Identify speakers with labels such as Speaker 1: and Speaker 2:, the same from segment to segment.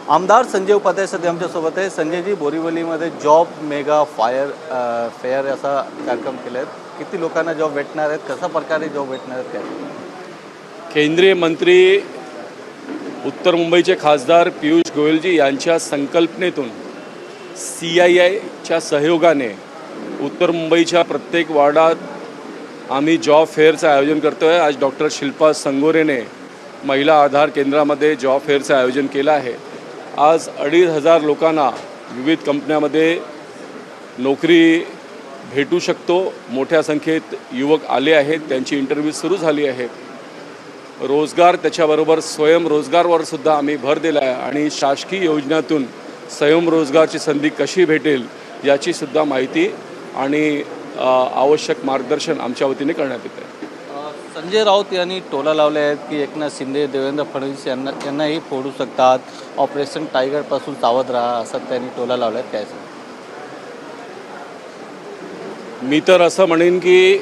Speaker 1: आमदार संजय उपाध्याय सध्या आमच्यासोबत आहे. संजयजी, बोरिवलीमध्ये जॉब मेगा फेअर असा कार्यक्रम केला आहे. किती लोकांना जॉब भेटणार आहेत, कशा प्रकारे जॉब भेटणार आहेत काय?
Speaker 2: केंद्रीय मंत्री उत्तर मुंबईचे खासदार पियुष गोयलजी यांच्या संकल्पनेतून CIIच्या सहयोगाने उत्तर मुंबईच्या प्रत्येक वार्डात आम्ही जॉब फेअरचं आयोजन करतो आहे. आज डॉक्टर शिल्पा संगोरेने महिला आधार केंद्रामध्ये जॉब फेअरचं आयोजन केलं आहे. आज 2,500 लोकांना विविध कंपन्यामध्ये नोकरी भेटू शकतो. मोठ्या संख्येत युवक आले आहेत, त्यांची इंटरव्ह्यू सुरू झाली आहे. रोजगार त्याच्याबरोबर स्वयंरोजगारवर सुद्धा आम्ही भर दिला आहे आणि शासकीय योजनेतून स्वयंरोजगारची संधी कशी भेटेल याची सुद्धा माहिती आणि आवश्यक मार्गदर्शन आमच्या वतीने करण्यात येत आहे.
Speaker 1: संजय राऊत यांनी टोला लावले आहेत की एकनाथ शिंदे, देवेंद्र फडणवीस यांनाही फोडू शकतात, ऑपरेशन टायगरपासून सावध राहा, असं त्यांनी टोला लावला आहे. काय सांग?
Speaker 2: मी तर असं म्हणेन की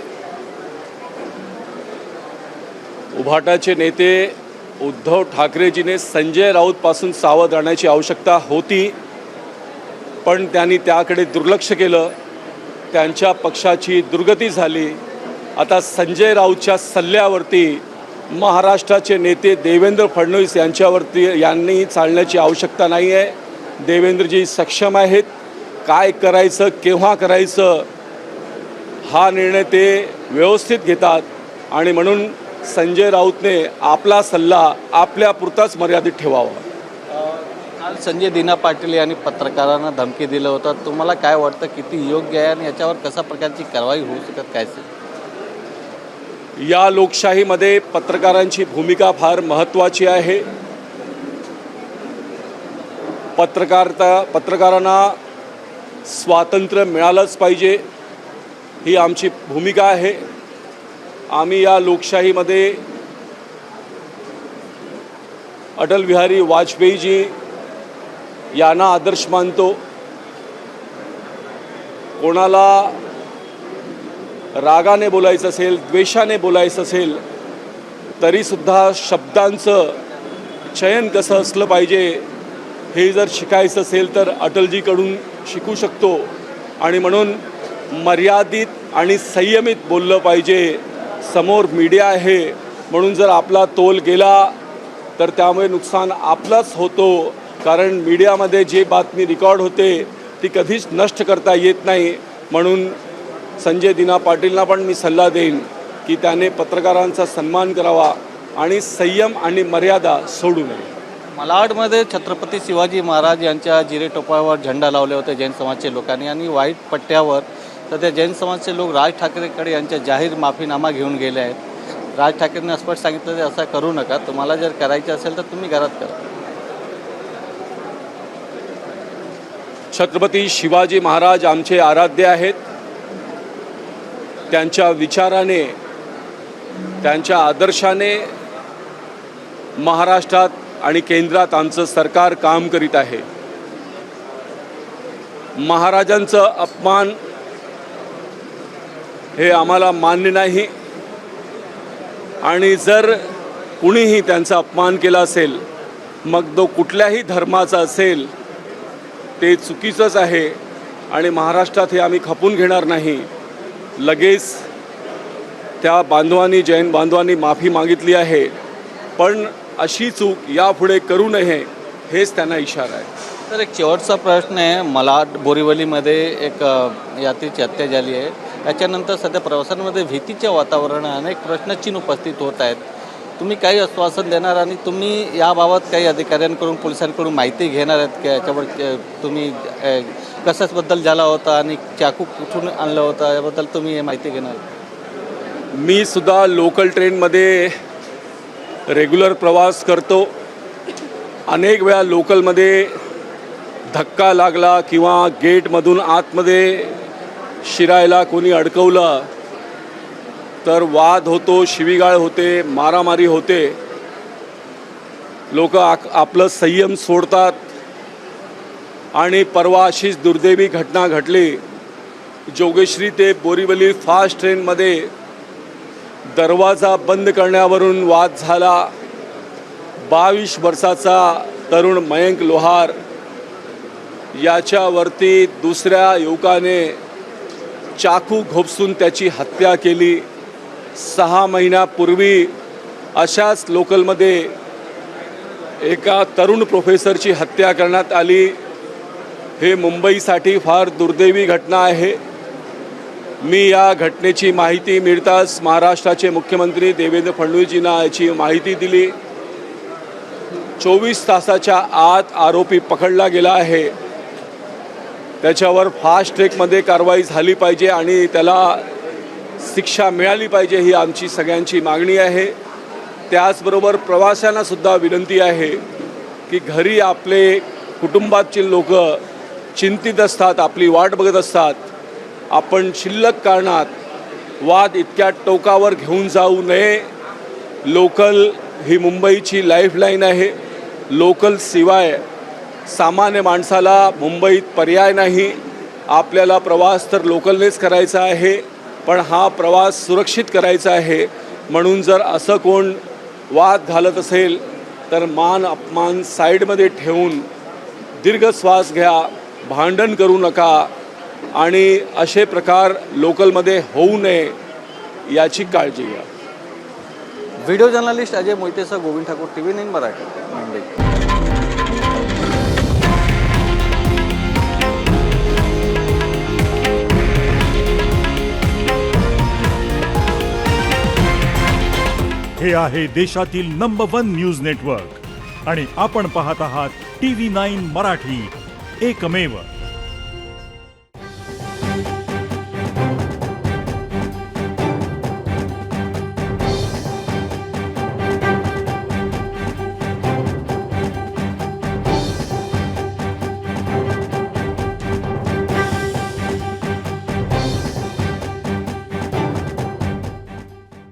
Speaker 2: उभाटाचे नेते उद्धव ठाकरेजीने संजय राऊतपासून सावध राहण्याची आवश्यकता होती, पण त्यांनी त्याकडे दुर्लक्ष केलं. त्यांच्या पक्षाची दुर्गती झाली. आता संजय राऊतच्या सल्ल्यावरती महाराष्ट्राचे नेते देवेंद्र फडणवीस यांनी चालण्याची आवश्यकता नाही आहे. देवेंद्रजी सक्षम आहेत. काय करायचं, केव्हा करायचं हा निर्णय ते व्यवस्थित घेतात आणि म्हणून संजय राऊतने आपला सल्ला आपल्यापुरताच मर्यादित ठेवावा.
Speaker 1: काल संजय दिना पाटील यांनी पत्रकारांना धमकी दिलं होतं. तुम्हाला काय वाटतं, किती योग्य आहे आणि याच्यावर कशा प्रकारची कारवाई होऊ शकत काय?
Speaker 2: या लोकशाहीमध्ये पत्रकारांची भूमिका फार महत्त्वाची आहे. पत्रकारांना स्वातंत्र्य मिळालंच पाहिजे, ही आमची भूमिका आहे. आम्ही या लोकशाहीमध्ये अटल बिहारी वाजपेयीजी यांना आदर्श मानतो. कोणाला रागाने बोलायचं असेल, द्वेषाने बोलायचं असेल तरीसुद्धा शब्दांचं चयन कसं असलं पाहिजे हे जर शिकायचं असेल तर अटलजीकडून शिकू शकतो. आणि म्हणून मर्यादित आणि संयमित बोललं पाहिजे. समोर मीडिया आहे म्हणून जर आपला तोल गेला तर त्यामुळे नुकसान आपलंच होतो. कारण मीडियामध्ये जे बातमी रेकॉर्ड होते ती कधीच नष्ट करता येत नाही. म्हणून संजय दिना पाटीलना पण मी सल्ला देईन की त्याने पत्रकारांचा सन्मान करावा आणि संयम आणि मर्यादा सोडू नये.
Speaker 1: मालाडमध्ये छत्रपती शिवाजी महाराज यांच्या जिरे टोपावर झेंडा लावले होते जैन समाजच्या लोकांनी आणि व्हाईट पट्ट्यावर सध्या जैन समाजचे लोक राज ठाकरेकडे यांच्या जाहीर माफीनामा घेऊन गेले आहेत. राज ठाकरेंनी स्पष्ट सांगितलं की असं करू नका, तुम्हाला जर करायचं असेल तर तुम्ही घरात करा.
Speaker 2: छत्रपती शिवाजी महाराज आमचे आराध्य आहेत. त्यांच्या विचाराने, त्यांच्या आदर्शाने महाराष्ट्रात आणि केंद्रात आमचं सरकार काम करीत आहे. महाराजांचं अपमान हे आम्हाला मान्य नाही आणि जर कुणीही त्यांचा अपमान केला असेल, मग तो कुठल्याही धर्माचा असेल, ते चुकीचंच आहे आणि महाराष्ट्रात हे आम्ही खपून घेणार नाही. लगेच त्या बांधवांनी, जैन बांधवांनी माफी मागितली आहे, पण अशी चूक यापुढे करू नये हेच त्यांना इशारा आहे.
Speaker 1: तर एक शेवटचा प्रश्न आहे. मालाड बोरिवलीमध्ये एक यात्रेची हत्या झाली आहे. याच्यानंतर सध्या प्रवाशांमध्ये भीतीचे वातावरण, अनेक प्रश्नचिन्ह उपस्थित होत आहेत. तुम्ही काही आश्वासन देणार आणि तुम्ही याबाबत काही अधिकाऱ्यांकडून, पोलिसांकडून माहिती घेणार आहेत की याच्यावर तुम्ही कशाबद्दल झाला होता आणि चाकू कुठून आणलं होतं याबद्दल तुम्ही हे माहिती घेणार?
Speaker 2: मी सुद्धा लोकल ट्रेनमध्ये रेग्युलर प्रवास करतो. अनेक वेळा लोकलमध्ये धक्का लागला किंवा गेटमधून आतमध्ये शिरायला कोणी अडकवलं तर वाद होतो, शिवीगाळ होते, मारामारी होते. लोक आपलं संयम सोडतात आणि परवा अशीच दुर्दैवी घटना घडली. जोगेश्वरी ते बोरिवली फास्ट ट्रेनमध्ये दरवाजा बंद करण्यावरून वाद झाला. 22 वर्षाचा तरुण मयंक लोहार याच्यावरती दुसऱ्या युवकाने चाकू घोपसून त्याची हत्या केली. 6 महिन्यापूर्वी अशाच लोकलमध्ये एका तरुण प्रोफेसरची हत्या करण्यात आली. हे मुंबईसाठी फार दुर्दैवी घटना आहे. मी या घटनेची माहिती मिळताच महाराष्ट्राचे मुख्यमंत्री देवेंद्र फडणवीसजींना याची माहिती दिली. 24 तासाच्या आत आरोपी पकडला गेला आहे. त्याच्यावर फास्ट ट्रॅकमध्ये कारवाई झाली पाहिजे आणि त्याला शिक्षा मिळाली पाहिजे ही आमची सगळ्यांची मागणी आहे. त्याचबरोबर प्रवाशांनासुद्धा विनंती आहे की घरी आपले कुटुंबातील लोक चिंतित असतात, आपली वाट बघत असतात. आपण शिल्लक कारणात वाद इतक्या टोकावर घेऊन जाऊ नये. लोकल ही मुंबईची लाईफलाईन आहे. लोकल शिवाय सामान्य माणसाला मुंबईत पर्याय नाही. आपल्याला प्रवास तर लोकलनेच करायचा आहे, पण हा प्रवास सुरक्षित करायचा आहे. म्हणून जर असं कोण वाद घालत असेल तर मान अपमान साईडमध्ये ठेवून दीर्घ श्वास घ्या, भांडण करू नका आणि असे प्रकार लोकलमध्ये होऊ नये याची काळजी घ्या.
Speaker 1: व्हिडिओ जर्नलिस्ट अजय मोहितेसह गोविंद ठाकूर, TV9 मराठी, मुंबई.
Speaker 3: हे आहे देशातील नंबर 1 न्यूज नेटवर्क आणि आपण पाहत आहात TV9 मराठी, एकमेव.